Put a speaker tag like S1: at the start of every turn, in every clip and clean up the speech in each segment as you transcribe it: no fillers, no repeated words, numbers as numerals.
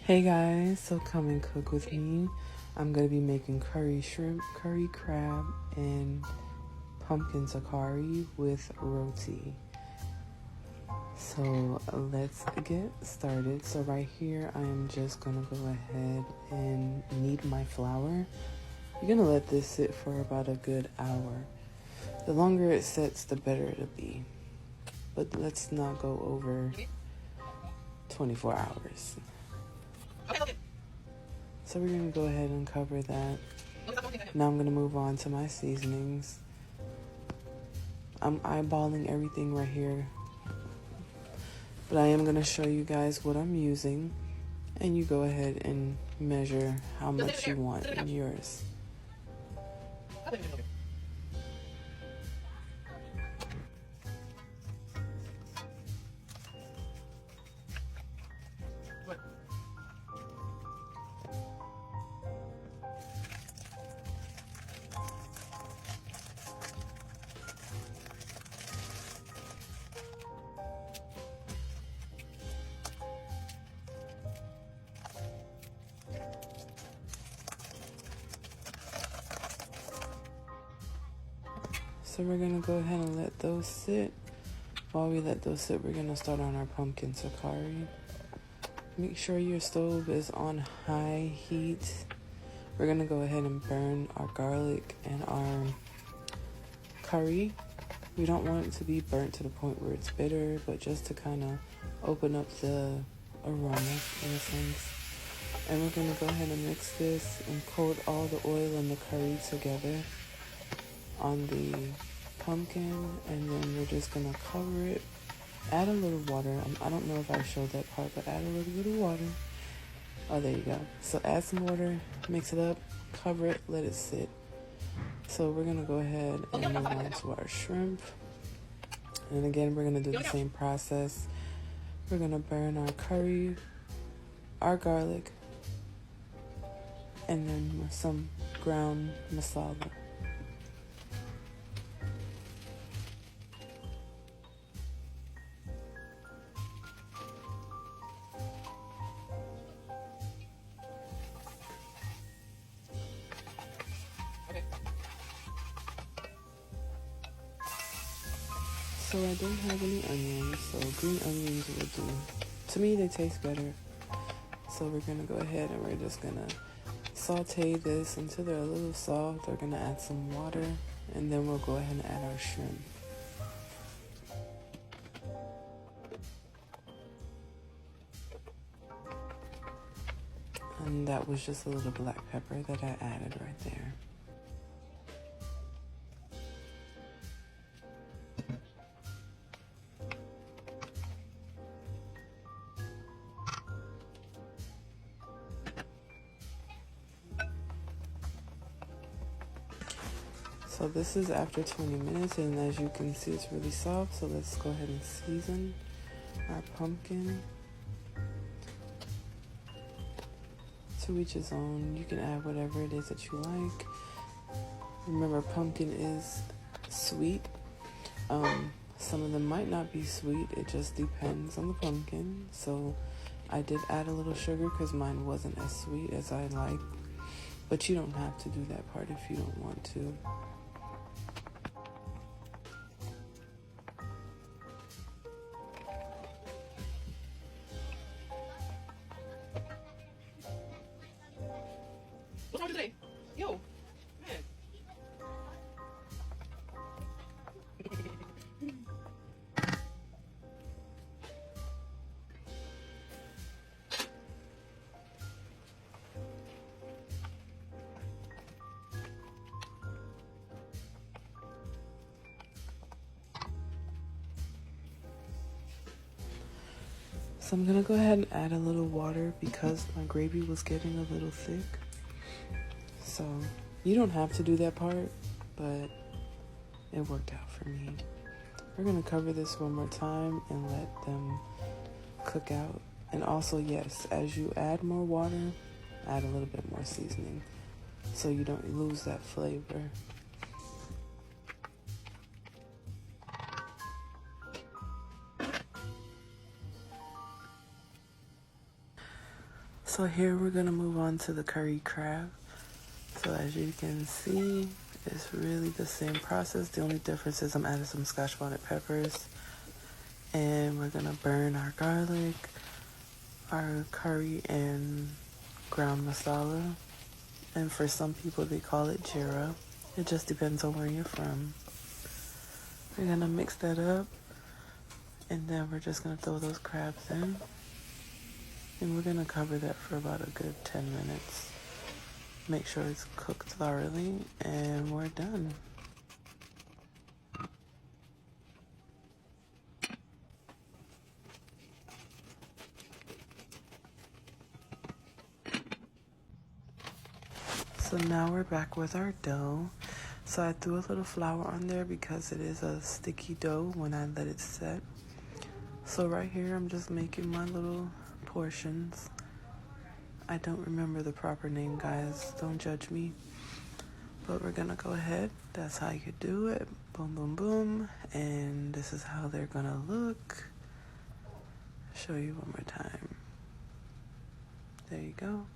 S1: Hey guys, so come and cook with me. I'm going to be making curry shrimp, curry crab, and pumpkin talkari with roti. So let's get started. So right here, I am just going to go ahead and knead my flour. You're going to let this sit for about a good hour. The longer it sits, the better it'll be. But let's not go over 24 hours. So we're going to go ahead and cover that. Now I'm going to move on to my seasonings. I'm eyeballing everything right here. But I am going to show you guys what I'm using. And you go ahead and measure how much you want in yours. So we're going to go ahead and let those sit. While we let those sit, we're going to start on our pumpkin talkari. Make sure your stove is on high heat. We're going to go ahead and burn our garlic and our curry. We don't want it to be burnt to the point where it's bitter, but just to kind of open up the aroma in a sense. And we're going to go ahead and mix this and coat all the oil and the curry together on the pumpkin, and then we're just gonna cover it. Add a little water. I don't know if I showed that part, but add a little bit of water. Oh, there you go. So add some water, mix it up, cover it, let it sit. So we're gonna go ahead and move on to our shrimp. And again, we're gonna do the same process. We're gonna burn our curry, our garlic, and then some ground masala. So I don't have any onions, so green onions will do. To me, they taste better. So we're gonna go ahead and we're just gonna saute this until they're a little soft. We're gonna add some water, and then we'll go ahead and add our shrimp. And that was just a little black pepper that I added right there. So this is after 20 minutes, and as you can see, it's really soft. So let's go ahead and season our pumpkin. To each his own. You can add whatever it is that you like. Remember, pumpkin is sweet. Some of them might not be sweet. It just depends on the pumpkin. So I did add a little sugar because mine wasn't as sweet as I like. But you don't have to do that part if you don't want to.
S2: What's wrong today? Yo, man.
S1: So I'm gonna go ahead and add a little water because my gravy was getting a little thick. So you don't have to do that part, but it worked out for me. We're gonna cover this one more time and let them cook out. And also, yes, as you add more water, add a little bit more seasoning so you don't lose that flavor. So here we're gonna move on to the curry crab. So as you can see, it's really the same process. The only difference is I'm adding some scotch bonnet peppers. And we're gonna burn our garlic, our curry, and ground masala. And for some people, they call it jira. It just depends on where you're from. We're gonna mix that up. And then we're just gonna throw those crabs in. And we're gonna cover that for about a good 10 minutes. Make sure it's cooked thoroughly, and we're done. So now we're back with our dough. So I threw a little flour on there because it is a sticky dough when I let it set. So right here, I'm just making my little portions. I don't remember the proper name, guys. Don't judge me. But we're gonna go ahead. That's how you do it. Boom, boom, boom. And this is how they're gonna look. Show you one more time. There you go.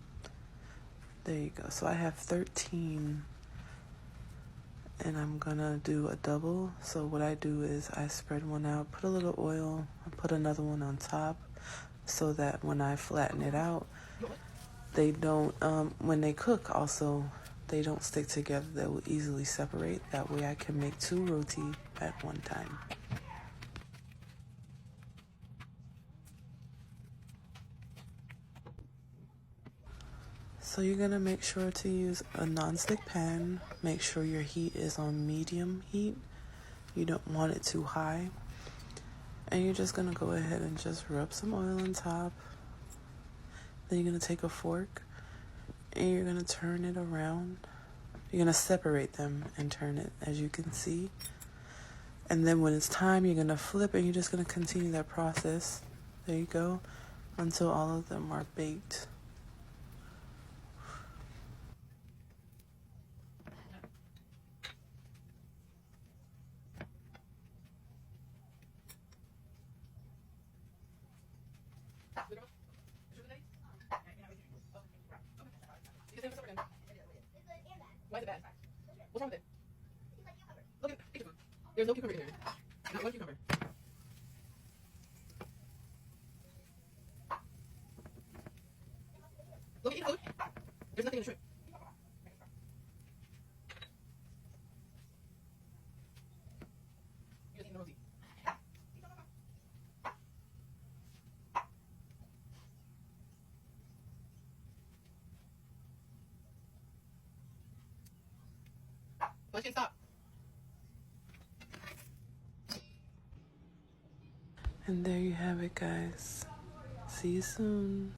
S1: There you go. So I have 13. And I'm gonna do a double. So what I do is I spread one out, put a little oil, I put another one on top so that when I flatten it out, they don't, when they cook also, they don't stick together. They will easily separate. That way I can make 2 roti at one time. So you're gonna make sure to use a nonstick pan. Make sure your heat is on medium heat. You don't want it too high. And you're just gonna go ahead and just rub some oil on top. Then you're gonna take a fork and you're gonna turn it around. You're gonna separate them and turn it, as you can see. And then when it's time, you're gonna flip and you're just gonna continue that process. There you go, until all of them are baked.
S2: Why is it bad? What's wrong with it? Look at the food. There's no cucumber in there. Not one cucumber. Look at the food. There's nothing in the shrimp. You just eating the roti. Let's get stop.
S1: And there you have it, guys. See you soon.